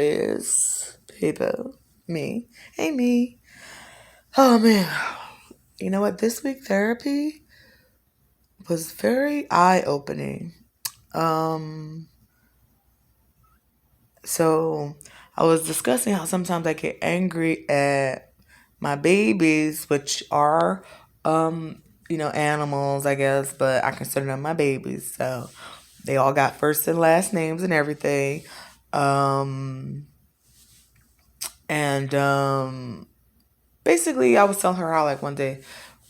is people. Me. Hey, me. Oh, man. You know what? This week therapy was very eye-opening. Um, so I was discussing how sometimes I get angry at my babies, which are, animals, I guess, but I consider them my babies. So they all got first and last names and everything. Um, and basically, I was telling her how, like, one day,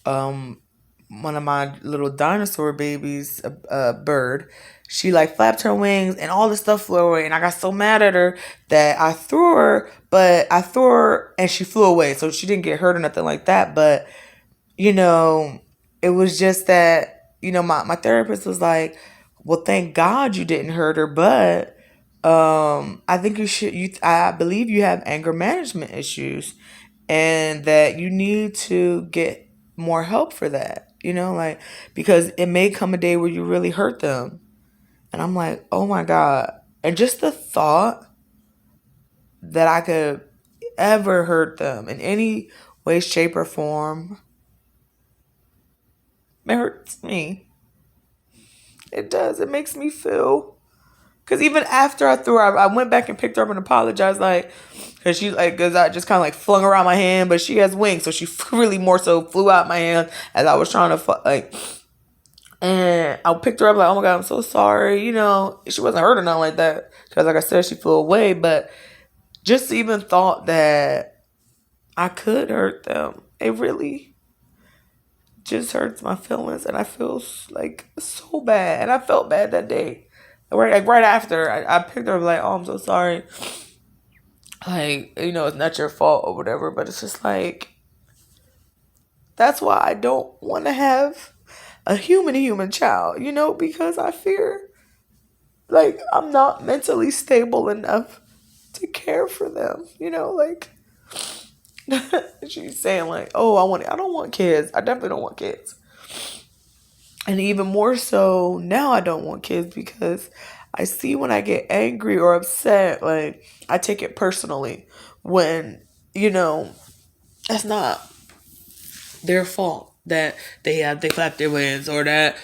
um, one of my little dinosaur babies, a bird, she like flapped her wings and all the stuff flew away. And I got so mad at her that I threw her, but I threw her and she flew away. So she didn't get hurt or nothing like that. But, you know, it was just that, my therapist was like, well, thank God you didn't hurt her. But I think I believe you have anger management issues and that you need to get more help for that, like, because it may come a day where you really hurt them. And I'm like, oh my God. And just the thought that I could ever hurt them in any way, shape, or form, it hurts me. It does. It makes me feel. Because even after I threw her, I went back and picked her up and apologized, like, because I just kind of like flung her out my hand, but she has wings, so she really more so flew out my hand as I was trying to, and I picked her up, like, oh my God, I'm so sorry. She wasn't hurt or nothing like that, because like I said, she flew away, but just even thought that I could hurt them, it really just hurts my feelings, and I feel like so bad, and I felt bad that day. Right after I picked her up, like, oh, I'm so sorry. Like, it's not your fault or whatever, but it's just like, that's why I don't want to have a human child, because I fear, like, I'm not mentally stable enough to care for them, like, she's saying, like, oh, I don't want kids. I definitely don't want kids. And even more so now, I don't want kids because I see when I get angry or upset, like, I take it personally when, that's not their fault that they clap their wings, or that,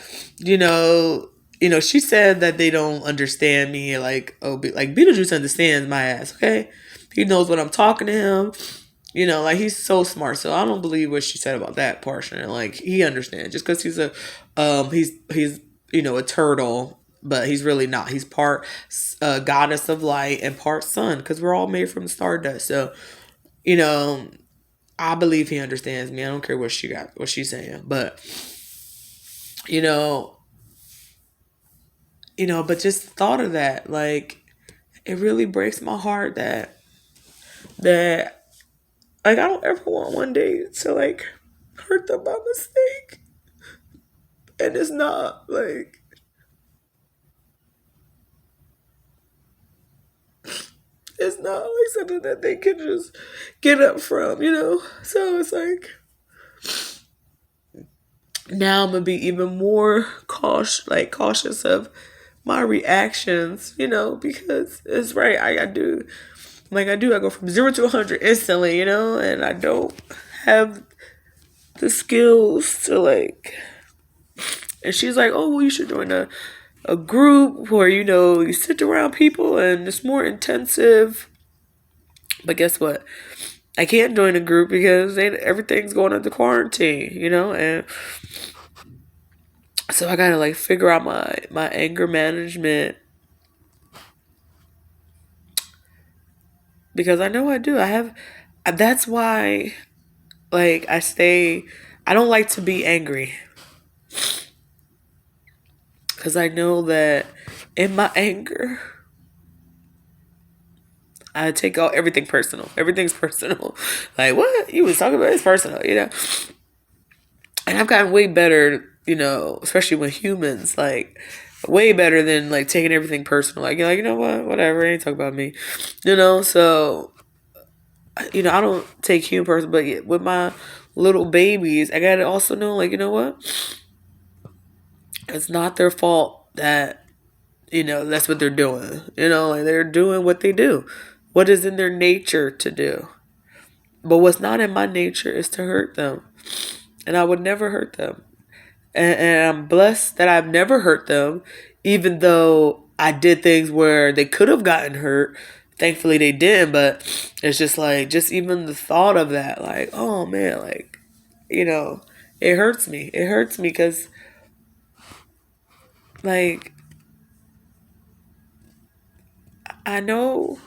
she said that they don't understand me. Like, oh, like, Beetlejuice understands my ass, okay? He knows what I'm talking to him. Like, he's so smart. So I don't believe what she said about that portion. Like, he understands just because he's a turtle, but he's really not. He's part goddess of light and part sun, because we're all made from stardust. So, you know, I believe he understands me. I don't care what she's saying, but you know, but just thought of that, like, it really breaks my heart that like, I don't ever want one day to, like, hurt them by mistake. And it's not, like, it's not like something that they can just get up from. So it's like, now I'm gonna be even more cautious of my reactions, because it's right. I do, I go from 0 to 100 instantly, and I don't have the skills to, like. And she's like, oh, well, you should join a group where, you sit around people and it's more intensive. But guess what? I can't join a group because everything's going into quarantine, and so I gotta, like, figure out my anger management, because I know I do. That's why, like, I don't like to be angry, because I know that in my anger, I take out everything personal. Everything's personal. Like, what you was talking about is personal. And I've gotten way better, especially with humans, like, way better than, like, taking everything personal. Like, you're like, you know what, whatever, ain't talking about me, So, I don't take human person, but with my little babies, I gotta also know, like, you know what, it's not their fault that, that's what they're doing. Like, they're doing what they do. what is in their nature to do. But what's not in my nature is to hurt them. And I would never hurt them. And I'm blessed that I've never hurt them, even though I did things where they could have gotten hurt. Thankfully, they didn't. But it's just like, just even the thought of that, like, oh man, like, you know, it hurts me. It hurts me because, like, I know,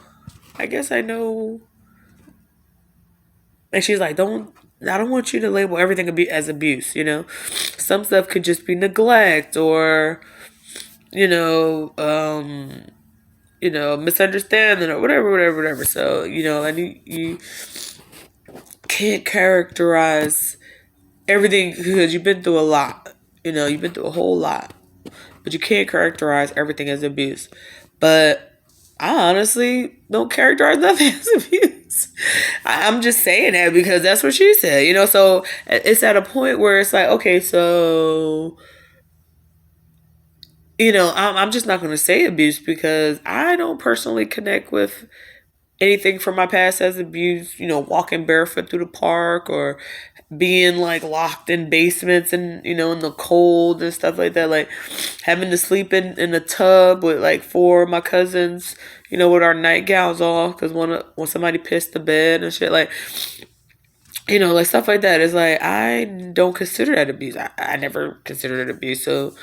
I guess I know. And she's like, I don't want you to label everything as abuse, you know? Some stuff could just be neglect or, you know, misunderstanding or whatever. So, and you can't characterize everything because you've been through a lot. You've been through a whole lot. But you can't characterize everything as abuse. But I honestly don't characterize nothing as abuse. I'm just saying that because that's what she said, So it's at a point where it's like, okay, so, I'm just not going to say abuse because I don't personally connect with anything from my past as abuse, walking barefoot through the park or being like locked in basements and in the cold and stuff like that, like having to sleep in a tub with like four of my cousins, with our nightgowns off because when somebody pissed the bed and shit, like like stuff like that. It's like I don't consider that abuse. I never considered it abuse. So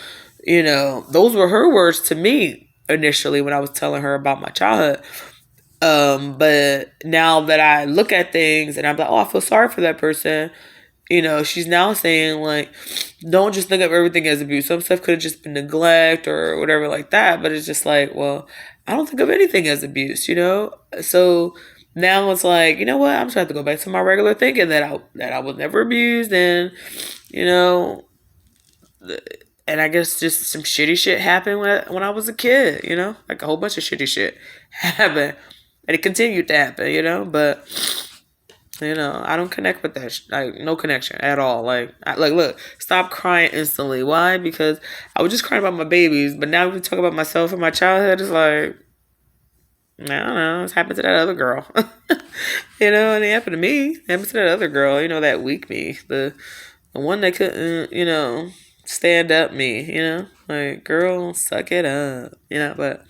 those were her words to me initially when I was telling her about my childhood. But now that I look at things and I'm like, oh, I feel sorry for that person, she's now saying like, don't just think of everything as abuse. Some stuff could have just been neglect or whatever like that. But it's just like, well, I don't think of anything as abuse. So now it's like, you know what? I'm just gonna have to go back to my regular thinking that I was never abused and you know and I guess just some shitty shit happened when I was a kid, like a whole bunch of shitty shit happened, and it continued to happen, But I don't connect with that, like no connection at all. Like look, stop crying instantly. Why? Because I was just crying about my babies, but now we talk about myself and my childhood. It's like I don't know. It's happened to that other girl, and it happened to me. It happened to that other girl, that weak me, the one that couldn't, stand up me, like girl, suck it up, But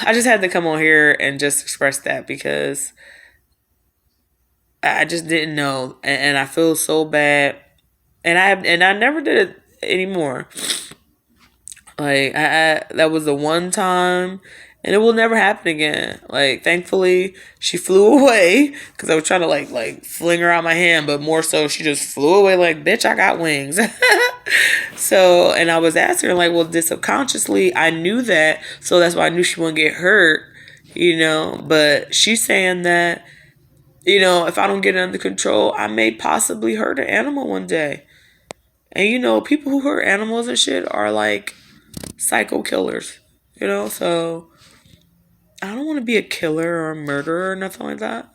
I just had to come on here and just express that because I just didn't know, and I feel so bad, and I never did it anymore. Like I that was the one time, and it will never happen again. Like thankfully, she flew away because I was trying to like fling her out my hand, but more so she just flew away. Like bitch, I got wings. So, and I was asking her like, well, did subconsciously I knew that, so that's why I knew she wouldn't get hurt. But she's saying that if I don't get it under control, I may possibly hurt an animal one day. And people who hurt animals and shit are like psycho killers. So I don't want to be a killer or a murderer or nothing like that.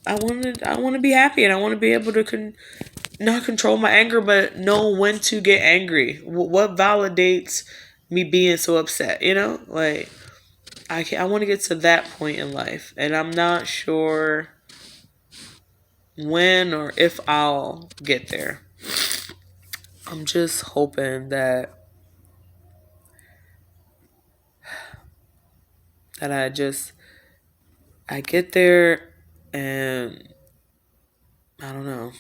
I want to be happy and I want to be able to not control my anger, but know when to get angry. What validates me being so upset? Like I want to get to that point in life, and I'm not sure when or if I'll get there. I'm just hoping that I get there, and I don't know.